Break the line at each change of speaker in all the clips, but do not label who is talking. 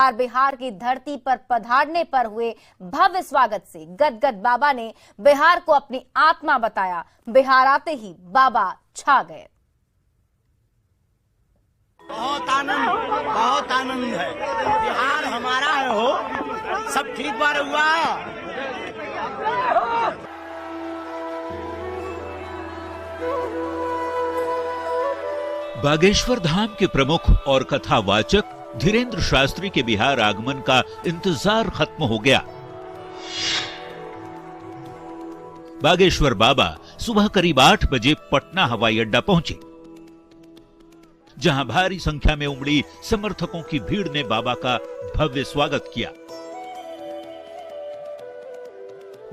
बार बिहार की धरती पर पधारने पर हुए भव्य स्वागत से गदगद बाबा ने बिहार को अपनी आत्मा बताया। बिहार आते ही बाबा छा गए।
बहुत आनंद है। बिहार हमारा है हो, सब ठीक बार हुआ।
बागेश्वर धाम के प्रमुख और कथावाचक धीरेन्द्र शास्त्री के बिहार आगमन का इंतजार खत्म हो गया। बागेश्वर बाबा सुबह करीब 8 बजे पटना हवाई अड्डा पहुंचे, जहां भारी संख्या में उमड़ी समर्थकों की भीड़ ने बाबा का भव्य स्वागत किया।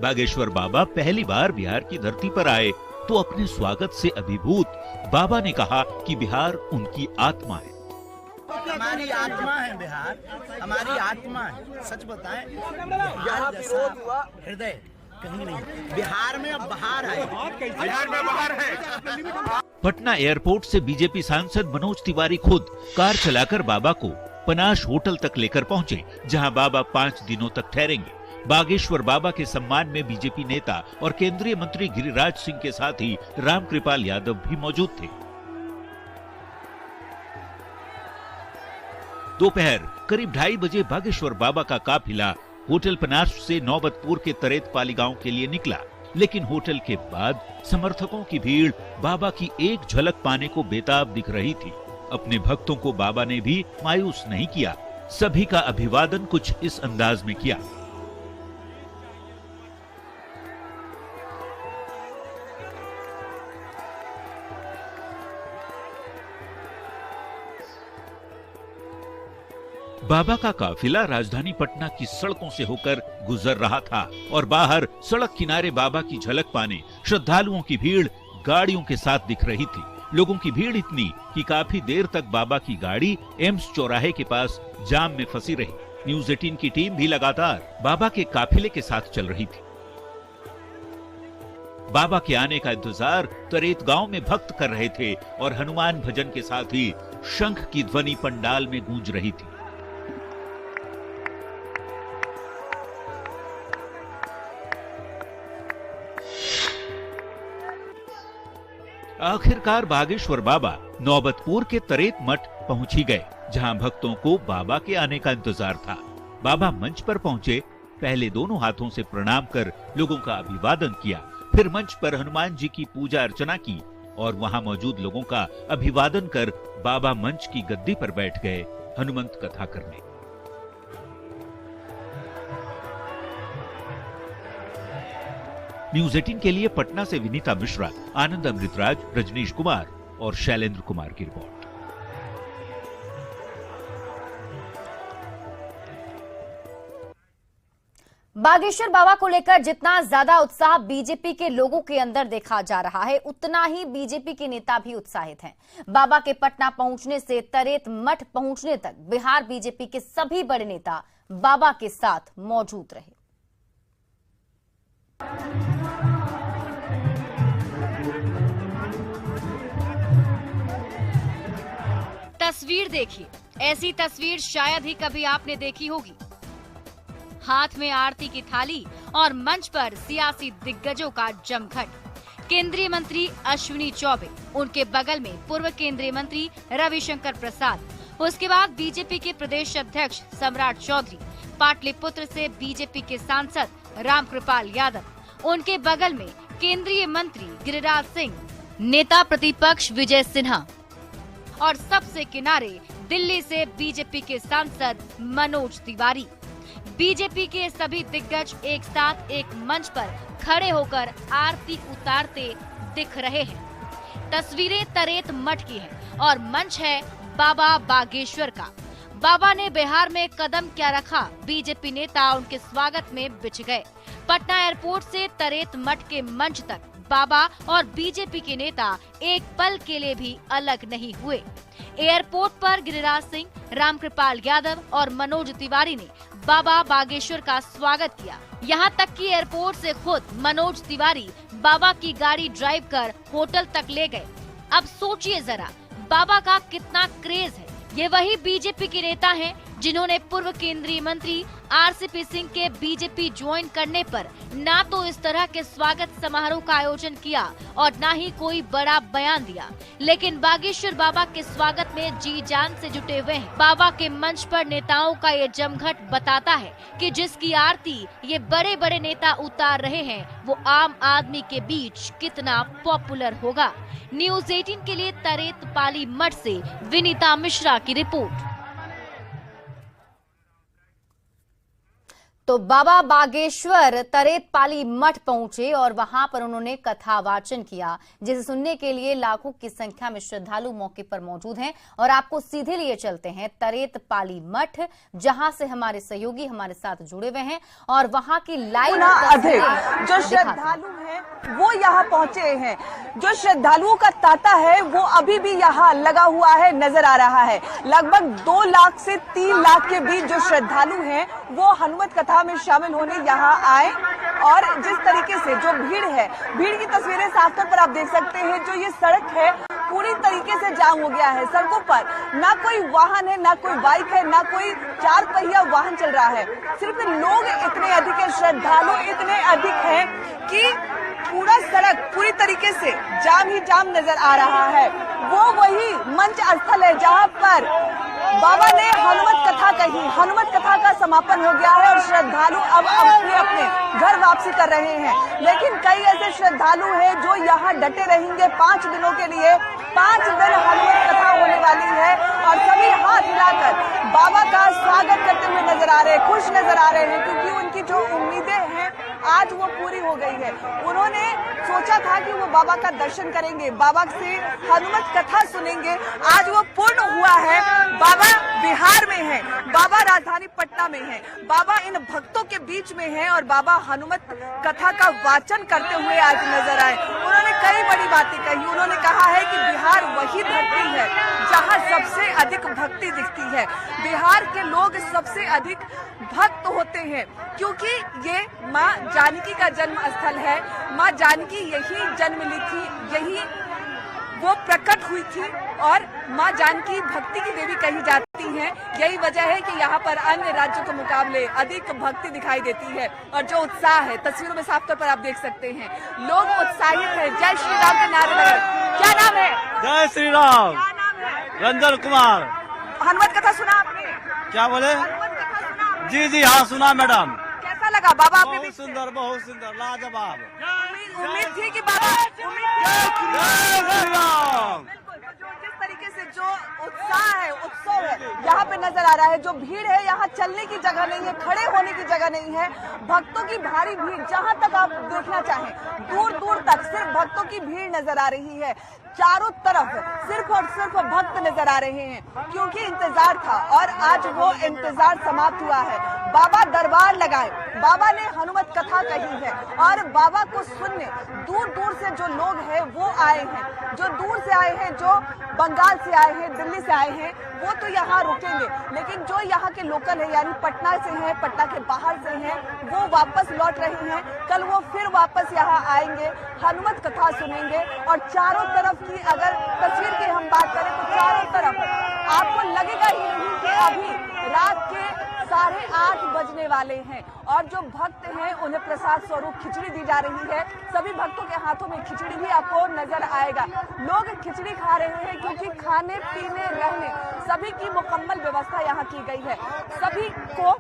बागेश्वर बाबा पहली बार बिहार की धरती पर आए तो अपने स्वागत से अभिभूत बाबा ने कहा कि बिहार उनकी आत्मा है।
हमारी आत्मा है बिहार, हमारी आत्मा है। सच बताएं, बिहार जैसा हृदय कहीं नहीं। बिहार में अब बहार है, बिहार में बहार है।
पटना एयरपोर्ट से बीजेपी सांसद मनोज तिवारी खुद कार चलाकर बाबा को पनाश होटल तक लेकर पहुंचे, जहां बाबा 5 दिनों तक ठहरेंगे। बागेश्वर बाबा के सम्मान में बीजेपी नेता और केंद्रीय मंत्री गिरिराज सिंह के साथ ही रामकृपाल यादव भी मौजूद थे। दोपहर करीब 2:30 बजे बागेश्वर बाबा का काफिला होटल पनाश से नौबतपुर के तरेत पाली गांव के लिए निकला, लेकिन होटल के बाद समर्थकों की भीड़ बाबा की एक झलक पाने को बेताब दिख रही थी। अपने भक्तों को बाबा ने भी मायूस नहीं किया, सभी का अभिवादन कुछ इस अंदाज में किया। बाबा का काफिला राजधानी पटना की सड़कों से होकर गुजर रहा था और बाहर सड़क किनारे बाबा की झलक पाने श्रद्धालुओं की भीड़ गाड़ियों के साथ दिख रही थी। लोगों की भीड़ इतनी कि काफी देर तक बाबा की गाड़ी एम्स चौराहे के पास जाम में फंसी रही। न्यूज 18 की टीम भी लगातार बाबा के काफिले के साथ चल रही थी। बाबा के आने का इंतजार तरेत गांव में भक्त कर रहे थे और हनुमान भजन के साथ ही शंख की ध्वनि पंडाल में गूंज रही थी। आखिरकार बागेश्वर बाबा नौबतपुर के तरेत मठ पहुंच ही गए, जहां भक्तों को बाबा के आने का इंतजार था। बाबा मंच पर पहुंचे, पहले दोनों हाथों से प्रणाम कर लोगों का अभिवादन किया, फिर मंच पर हनुमान जी की पूजा अर्चना की और वहां मौजूद लोगों का अभिवादन कर बाबा मंच की गद्दी पर बैठ गए हनुमंत कथा करने। न्यूज 18 के लिए पटना से विनीता मिश्रा, आनंद अमृतराज, रजनीश कुमार और शैलेंद्र कुमार की रिपोर्ट।
बागेश्वर बाबा को लेकर जितना ज्यादा उत्साह बीजेपी के लोगों के अंदर देखा जा रहा है, उतना ही बीजेपी के नेता भी उत्साहित हैं। बाबा के पटना पहुंचने से तरेत मठ पहुंचने तक बिहार बीजेपी के सभी बड़े नेता बाबा के साथ मौजूद रहे।
तस्वीर देखिए, ऐसी तस्वीर शायद ही कभी आपने देखी होगी। हाथ में आरती की थाली और मंच पर सियासी दिग्गजों का जमघट। केंद्रीय मंत्री अश्विनी चौबे, उनके बगल में पूर्व केंद्रीय मंत्री रविशंकर प्रसाद, उसके बाद बीजेपी के प्रदेश अध्यक्ष सम्राट चौधरी, पाटलिपुत्र से बीजेपी के सांसद रामकृपाल यादव, उनके बगल में केंद्रीय मंत्री गिरिराज सिंह, नेता प्रतिपक्ष विजय सिन्हा और सबसे किनारे दिल्ली से बीजेपी के सांसद मनोज तिवारी। बीजेपी के सभी दिग्गज एक साथ एक मंच पर खड़े होकर आरती उतारते दिख रहे हैं। तस्वीरें तरेत मठ की हैं और मंच है बाबा बागेश्वर का। बाबा ने बिहार में कदम क्या रखा, बीजेपी नेता उनके स्वागत में बिछ गए। पटना एयरपोर्ट से तरेत मठ के मंच तक बाबा और बीजेपी के नेता एक पल के लिए भी अलग नहीं हुए। एयरपोर्ट पर गिरिराज सिंह, रामकृपाल यादव और मनोज तिवारी ने बाबा बागेश्वर का स्वागत किया। यहाँ तक कि एयरपोर्ट से खुद मनोज तिवारी बाबा की गाड़ी ड्राइव कर होटल तक ले गए। अब सोचिए जरा, बाबा का कितना क्रेज है। ये वही बीजेपी के नेता हैं जिन्होंने पूर्व केंद्रीय मंत्री आरसीपी सिंह के बीजेपी ज्वाइन करने पर ना तो इस तरह के स्वागत समारोह का आयोजन किया और न ही कोई बड़ा बयान दिया, लेकिन बागेश्वर बाबा के स्वागत में जी जान से जुटे हुए हैं। बाबा के मंच पर नेताओं का ये जमघट बताता है कि जिसकी आरती ये बड़े बड़े नेता उतार रहे हैं वो आम आदमी के बीच कितना पॉपुलर होगा। न्यूज़ 18 के लिए तरेत पाली मठ से विनीता मिश्रा की रिपोर्ट।
तो बाबा बागेश्वर तरेत पाली मठ पहुंचे और वहां पर उन्होंने कथा वाचन किया, जिसे सुनने के लिए लाखों की संख्या में श्रद्धालु मौके पर मौजूद हैं। और आपको सीधे लिए चलते हैं तरेत पाली मठ, जहां से हमारे सहयोगी हमारे साथ जुड़े हुए हैं और वहां की लाइव
अधिक जो श्रद्धालु हैं वो यहाँ पहुंचे हैं। जो श्रद्धालुओं का तांता है वो अभी भी यहाँ लगा हुआ है, नजर आ रहा है। लगभग 2 लाख से 3 लाख के बीच जो श्रद्धालु हैं वो हनुमत कथा में शामिल होने यहाँ आए। और जिस तरीके से जो भीड़ है, भीड़ की तस्वीरें साफ तौर पर आप देख सकते हैं। जो ये सड़क है पूरी तरीके से जाम हो गया है। सड़कों पर ना कोई वाहन है, ना कोई बाइक है, ना कोई 4 पहिया वाहन चल रहा है। सिर्फ लोग इतने अधिक है, श्रद्धालु इतने अधिक हैं कि पूरा सड़क पूरी तरीके से जाम ही जाम नजर आ रहा है। वो वही मंच स्थल है जहां पर बाबा ने हनुमत कथा कही। हनुमत कथा का समापन हो गया है और श्रद्धालु अब अपने अपने घर वापसी कर रहे हैं। लेकिन कई ऐसे श्रद्धालु हैं जो यहाँ डटे रहेंगे 5 दिनों के लिए। 5 दिन हनुमत कथा होने वाली है और सभी हाथ हिलाकर बाबा का स्वागत करते हुए नजर आ रहे हैं, खुश नजर आ रहे हैं, क्योंकि उनकी जो उम्मीदें हैं आज वो पूरी हो गई है। उन्होंने सोचा था कि वो बाबा का दर्शन करेंगे, बाबा से हनुमत कथा सुनेंगे, आज वो पूर्ण हुआ है। बाबा बिहार में है, बाबा राजधानी पटना में है, बाबा इन भक्तों के बीच में है और बाबा हनुमत कथा का वाचन करते हुए आज नजर आए। उन्होंने कई बड़ी बातें कही। उन्होंने कहा है कि बिहार वही धरती है जहां सबसे अधिक भक्ति दिखती है। बिहार के लोग सबसे अधिक भक्त होते हैं क्योंकि ये माँ जानकी का जन्म स्थल है। माँ जानकी यही जन्म ली थी, यही वो प्रकट हुई थी और माँ जानकी भक्ति की देवी कही जाती हैं। यही वजह है कि यहाँ पर अन्य राज्यों के मुकाबले अधिक भक्ति दिखाई देती है। और जो उत्साह है तस्वीरों में साफ तौर पर आप देख सकते हैं, लोग उत्साहित हैं। जय श्री राम के नारे लगे। क्या नाम है?
जय श्री राम।
क्या नाम है?
रंजन कुमार।
हनुमत कथा सुना आपने?
क्या बोले?
हनुमत कथा सुना?
जी हाँ सुना मैडम।
कैसा लगा बाबा आपके बीच?
बहुत सुंदर, लाजवाब।
उम्मीद थी कि बाबा जिस तरीके से जो उत्साह है, उत्सव है यहाँ पे नजर आ रहा है। जो भीड़ है यहाँ चलने की जगह नहीं है, खड़े होने की जगह नहीं है। भक्तों की भारी भीड़, जहाँ तक आप देखना चाहें दूर दूर तक सिर्फ भक्तों की भीड़ नजर आ रही है। चारों तरफ सिर्फ और सिर्फ भक्त नजर आ रहे हैं क्योंकि इंतजार था और आज वो इंतजार समाप्त हुआ है। बाबा दरबार लगाए, बाबा ने हनुमत कथा कही है और बाबा को सुनने दूर दूर से जो लोग हैं वो आए हैं। जो दूर से आए हैं, जो बंगाल से आए हैं, दिल्ली से आए हैं, वो तो यहाँ रुकेंगे। लेकिन जो यहाँ के लोकल है यानी पटना से हैं, पटना के बाहर से हैं, वो वापस लौट रही हैं। कल वो फिर वापस यहाँ आएंगे, हनुमत कथा सुनेंगे। और चारों तरफ की अगर तस्वीर की हम बात करें तो चारों तरफ आपको लगेगा ही नहीं कि अभी रात के 8:30 बजने वाले हैं और जो भक्त हैं उन्हें प्रसाद स्वरूप खिचड़ी दी जा रही है। सभी भक्तों के हाथों में खिचड़ी भी आपको नजर आएगा। लोग खिचड़ी खा रहे हैं क्योंकि खाने पीने रहने सभी की मुकम्मल व्यवस्था यहाँ की गई है। सभी को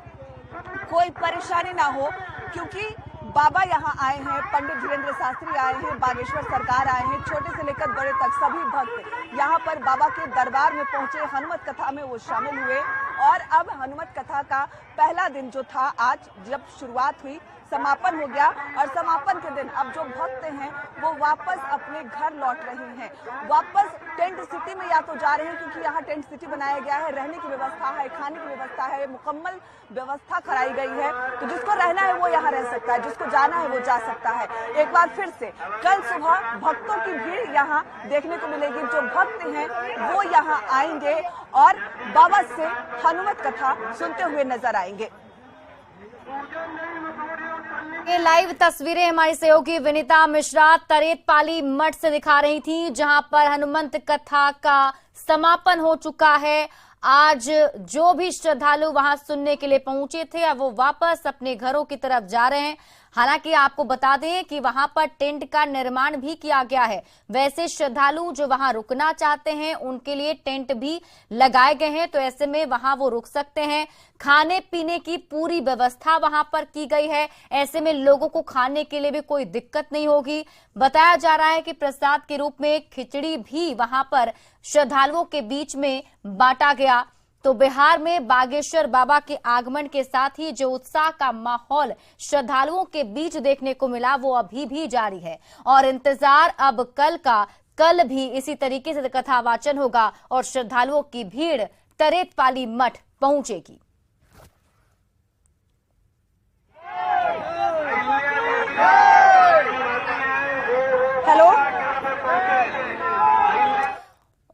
कोई परेशानी ना हो क्योंकि बाबा यहाँ आए हैं, पंडित धीरेन्द्र शास्त्री आए हैं, बागेश्वर सरकार आए हैं, छोटे से लेकर बड़े तक सभी भक्त यहाँ पर बाबा के दरबार में पहुंचे। हनुमत कथा में वो शामिल हुए और अब हनुमत कथा का पहला दिन जो था आज जब शुरुआत हुई, समापन हो गया और समापन के दिन अब जो भक्त हैं वो वापस अपने घर लौट रहे हैं। वापस टेंट सिटी में या तो जा रहे हैं क्योंकि यहाँ टेंट सिटी बनाया गया है, रहने की व्यवस्था है, खाने की व्यवस्था है, मुकम्मल व्यवस्था कराई गई है। तो जिसको रहना है वो यहाँ रह सकता है, जिसको जाना है वो जा सकता है। एक बार फिर से कल सुबह भक्तों की भीड़ यहाँ देखने को मिलेगी। जो भक्त हैं वो यहाँ आएंगे और बाबा से हनुमत कथा सुनते हुए नजर आएंगे।
ये लाइव तस्वीरें हमारी सहयोगी विनीता मिश्रा तरेत पाली मठ से दिखा रही थी, जहां पर हनुमंत कथा का समापन हो चुका है। आज जो भी श्रद्धालु वहां सुनने के लिए पहुंचे थे अब वो वापस अपने घरों की तरफ जा रहे हैं। हालांकि आपको बता दें कि वहां पर टेंट का निर्माण भी किया गया है। वैसे श्रद्धालु जो वहां रुकना चाहते हैं उनके लिए टेंट भी लगाए गए हैं, तो ऐसे में वहां वो रुक सकते हैं। खाने पीने की पूरी व्यवस्था वहां पर की गई है, ऐसे में लोगों को खाने के लिए भी कोई दिक्कत नहीं होगी। बताया जा रहा है कि प्रसाद के रूप में खिचड़ी भी वहां पर श्रद्धालुओं के बीच में बांटा गया। तो बिहार में बागेश्वर बाबा के आगमन के साथ ही जो उत्साह का माहौल श्रद्धालुओं के बीच देखने को मिला वो अभी भी जारी है और इंतजार अब कल भी इसी तरीके से कथा वाचन होगा और श्रद्धालुओं की भीड़ तरेतपाली मठ पहुंचेगी।
हेलो,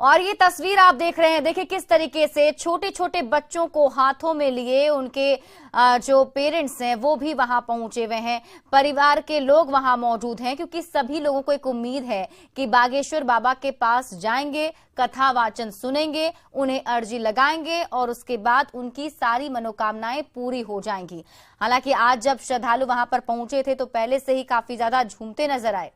और ये तस्वीर आप देख रहे हैं, देखिए किस तरीके से छोटे छोटे बच्चों को हाथों में लिए उनके जो पेरेंट्स हैं वो भी वहां पहुंचे हुए हैं। परिवार के लोग वहां मौजूद हैं क्योंकि सभी लोगों को एक उम्मीद है कि बागेश्वर बाबा के पास जाएंगे, कथा वाचन सुनेंगे, उन्हें अर्जी लगाएंगे और उसके बाद उनकी सारी मनोकामनाएं पूरी हो जाएंगी। हालांकि आज जब श्रद्धालु वहां पर पहुंचे थे तो पहले से ही काफी ज्यादा झूमते नजर आए।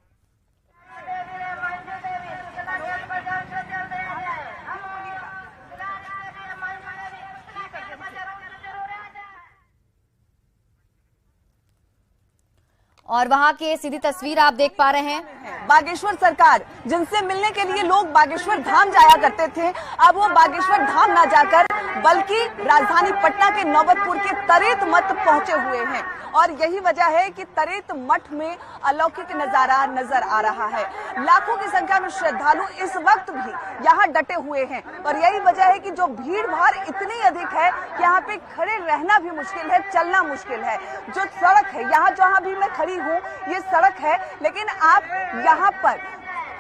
और वहां की सीधी तस्वीर आप देख पा रहे हैं।
बागेश्वर सरकार जिनसे मिलने के लिए लोग बागेश्वर धाम जाया करते थे, अब वो बागेश्वर धाम ना जाकर बल्कि राजधानी पटना के नौबतपुर के तरेत मठ पहुंचे हुए हैं और यही वजह है कि तरेत मठ में अलौकिक नजारा नजर आ रहा है। लाखों की संख्या में श्रद्धालु इस वक्त भी यहाँ डटे हुए हैं और यही वजह है कि जो भीड़ भाड़ इतनी अधिक है कि यहाँ पे खड़े रहना भी मुश्किल है, चलना मुश्किल है। जो सड़क है यहाँ जहाँ भी मैं खड़ी हूँ ये सड़क है, लेकिन आप यहाँ पर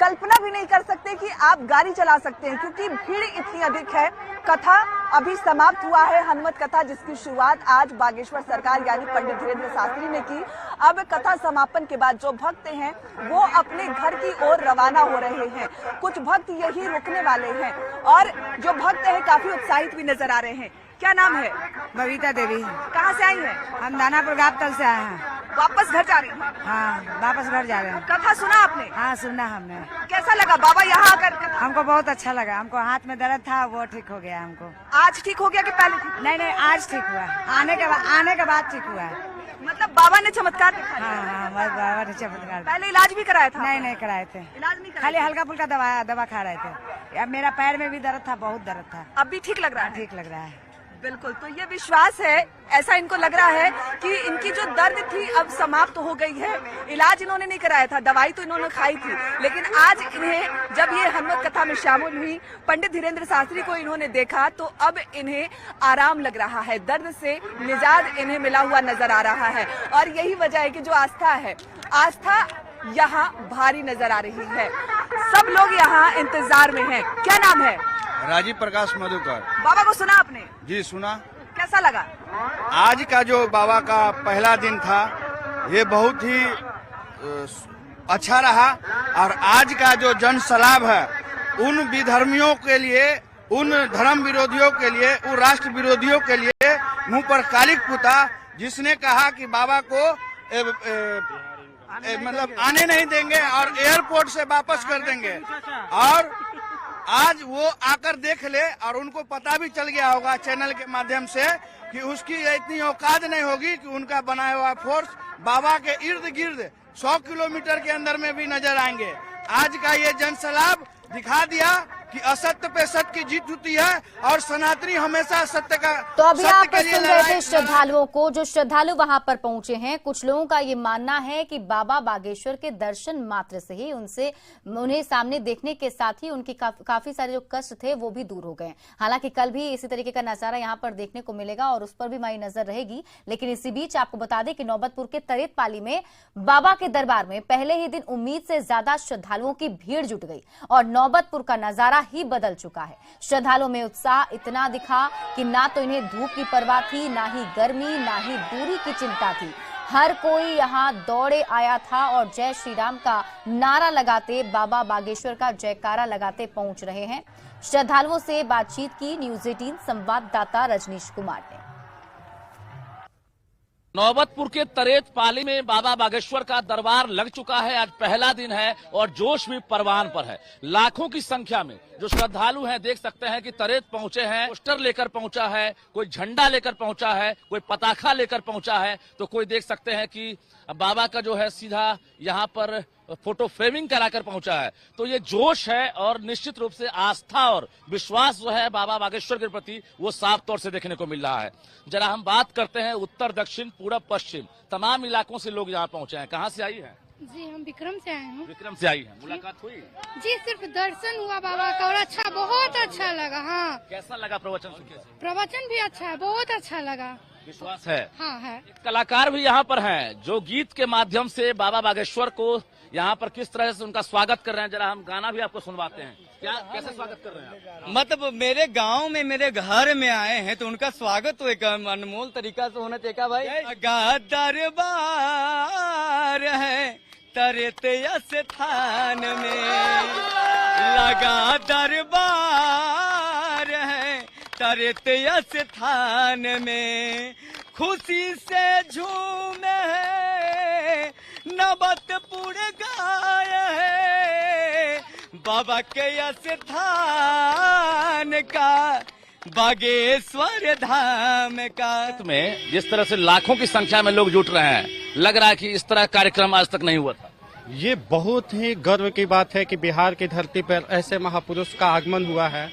कल्पना भी नहीं कर सकते कि आप गाड़ी चला सकते हैं क्योंकि भीड़ इतनी अधिक है। कथा अभी समाप्त हुआ है, हनुमत कथा जिसकी शुरुआत आज बागेश्वर सरकार यानी पंडित धीरेन्द्र शास्त्री ने की। अब कथा समापन के बाद जो भक्त हैं वो अपने घर की ओर रवाना हो रहे हैं। कुछ भक्त यही रुकने वाले हैं और जो भक्त हैं काफी उत्साहित भी नजर आ रहे हैं। क्या नाम है?
बबीता देवी।
कहाँ से आई हैं?
हम दानापुर गाबतल से आए हैं।
वापस घर जा रही हैं?
हाँ, वापस घर जा रहे हैं।
कथा सुना आपने?
हाँ, सुना हमने।
कैसा लगा बाबा यहाँ आकर?
हमको बहुत अच्छा लगा। हमको हाथ में दर्द था वो ठीक हो गया हमको।
आज ठीक हो गया कि पहले ठीक?
नहीं, आज ठीक हुआ। आने के बाद ठीक हुआ।
मतलब बाबा ने चमत्कार दिखाया?
हाँ, बाबा ने चमत्कार।
पहले इलाज भी कराया था?
नहीं कराए थे।
इलाज नहीं कराया?
खाली हल्का फुल्का दवा खा रहे थे। अब मेरा पैर में भी दर्द था, बहुत दर्द था।
अब भी ठीक लग रहा है?
ठीक लग रहा है
बिल्कुल। तो ये विश्वास है, ऐसा इनको लग रहा है कि इनकी जो दर्द थी अब समाप्त हो गई है। इलाज इन्होंने नहीं कराया था, दवाई तो इन्होंने खाई थी, लेकिन आज इन्हें जब ये हनुमत कथा में शामिल हुई, पंडित धीरेन्द्र शास्त्री को इन्होंने देखा तो अब इन्हें आराम लग रहा है, दर्द से निजात इन्हें मिला हुआ नजर आ रहा है। और यही वजह है कि जो आस्था है, आस्था यहाँ भारी नजर आ रही है। सब लोग यहाँ इंतजार में हैं। क्या नाम है?
राजीव प्रकाश मधुकर।
बाबा को सुना आपने?
जी सुना।
कैसा लगा?
आज का जो बाबा का पहला दिन था ये बहुत ही अच्छा रहा और आज का जो जन सलाब है उन विधर्मियों के लिए, उन धर्म विरोधियों के लिए, उन राष्ट्र विरोधियों के लिए मुंह पर कालिक पुता जिसने कहा कि बाबा को मतलब आने नहीं देंगे और एयरपोर्ट से वापस कर देंगे। और आज वो आकर देख ले और उनको पता भी चल गया होगा चैनल के माध्यम से कि उसकी इतनी औकात नहीं होगी कि उनका बनाया हुआ फोर्स बाबा के इर्द गिर्द 100 किलोमीटर के अंदर में भी नजर आएंगे। आज का ये जनसलाब दिखा दिया कि असत्य पे सत्य की जीत होती है और सनातनी हमेशा सत्य का।
तो अभी आप सुन रहे थे श्रद्धालुओं को, जो श्रद्धालु वहां पर पहुंचे हैं। कुछ लोगों का ये मानना है कि बाबा बागेश्वर के दर्शन मात्र से ही उन्हें सामने देखने के साथ ही उनकी काफी सारे जो कष्ट थे वो भी दूर हो गए। हालांकि कल भी इसी तरीके का नजारा यहाँ पर देखने को मिलेगा और उस पर भी हमारी नजर रहेगी। लेकिन इसी बीच आपको बता दें कि नौबतपुर के तरेतपाली में बाबा के दरबार में पहले ही दिन उम्मीद से ज्यादा श्रद्धालुओं की भीड़ जुट गई और नौबतपुर का नजारा ही बदल चुका है। श्रद्धालुओं में उत्साह इतना दिखा कि ना तो इन्हें धूप की परवाह थी, ना ही गर्मी, ना ही दूरी की चिंता थी। हर कोई यहाँ दौड़े आया था और जय श्री राम का नारा लगाते, बाबा बागेश्वर का जयकारा लगाते पहुंच रहे हैं। श्रद्धालुओं से बातचीत की न्यूज़ 18 संवाददाता रजनीश कुमार ने।
नौबतपुर के तरेत पाली में बाबा बागेश्वर का दरबार लग चुका है। आज पहला दिन है और जोश भी परवान पर है। लाखों की संख्या में जो श्रद्धालु हैं देख सकते हैं कि तरेत पहुंचे हैं। पोस्टर लेकर पहुंचा है, कोई झंडा लेकर पहुंचा है, कोई पताखा लेकर पहुंचा है, तो कोई देख सकते हैं कि बाबा का जो है सीधा यहाँ पर फोटो फ्रेमिंग कराकर पहुंचा है। तो ये जोश है और निश्चित रूप से आस्था और विश्वास जो है बाबा बागेश्वर के प्रति वो साफ तौर से देखने को मिल रहा है। जरा हम बात करते हैं उत्तर, दक्षिण, पूरब, पश्चिम तमाम इलाकों से लोग यहाँ पहुंचे हैं। कहाँ से आई है?
जी हम विक्रम से आए हैं।
विक्रम से आई है। मुलाकात हुई?
जी सिर्फ दर्शन हुआ बाबा का और अच्छा, बहुत अच्छा लगा। हाँ,
कैसा लगा प्रवचन सुन के?
प्रवचन भी अच्छा है, बहुत अच्छा लगा।
विश्वास है?
हाँ है।
एक कलाकार भी यहाँ पर हैं जो गीत के माध्यम से बाबा बागेश्वर को यहाँ पर किस तरह से उनका स्वागत कर रहे हैं। जरा हम गाना भी आपको सुनवाते हैं। क्या कैसे स्वागत कर रहे हैं आप?
मतलब मेरे गांव में मेरे घर में आए हैं तो उनका स्वागत तो एक अनमोल तरीका से होना चाहिए भाई। लगा दरबार है तरेत स्थान में, लगा दरबार है तरेत स्थान में, खुशी से झूमे नौबतपुर गाय है बाबा के स्थान का, बागेश्वर धाम का।
में जिस तरह से लाखों की संख्या में लोग जुट रहे हैं, लग रहा है कि इस तरह कार्यक्रम आज तक नहीं हुआ था।
ये बहुत ही गर्व की बात है कि बिहार की धरती पर ऐसे महापुरुष का आगमन हुआ है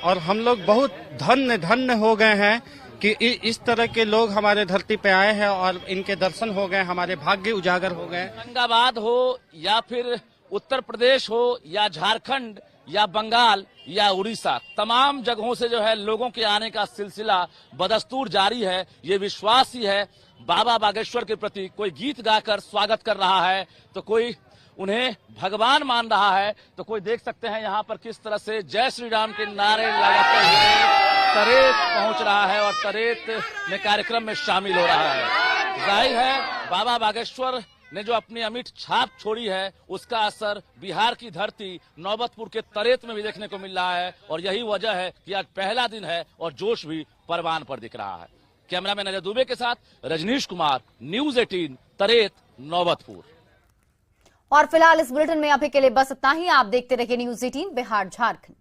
और हम लोग बहुत धन्य हो गए हैं कि इस तरह के लोग हमारे धरती पे आए हैं और इनके दर्शन हो गए, हमारे भाग्य उजागर हो गए।
औरंगाबाद हो या फिर उत्तर प्रदेश हो या झारखंड या बंगाल या उड़ीसा, तमाम जगहों से जो है लोगों के आने का सिलसिला बदस्तूर जारी है। ये विश्वास ही है बाबा बागेश्वर के प्रति। कोई गीत गाकर स्वागत कर रहा है तो कोई उन्हें भगवान मान रहा है, तो कोई देख सकते हैं यहाँ पर किस तरह से जय श्री राम के नारे लगाते हुए तरेत पहुंच रहा है और तरेत में कार्यक्रम में शामिल हो रहा है। जाहिर है बाबा बागेश्वर ने जो अपनी अमिट छाप छोड़ी है उसका असर बिहार की धरती नौबतपुर के तरेत में भी देखने को मिल रहा है और यही वजह है कि आज पहला दिन है और जोश भी परवान पर दिख रहा है। कैमरामैन अजय दुबे के साथ रजनीश कुमार, न्यूज़ 18 तरेत, नौबतपुर।
और फिलहाल इस बुलेटिन में अभी के लिए बस इतना ही। आप देखते रहिए न्यूज़ 18 बिहार झारखंड।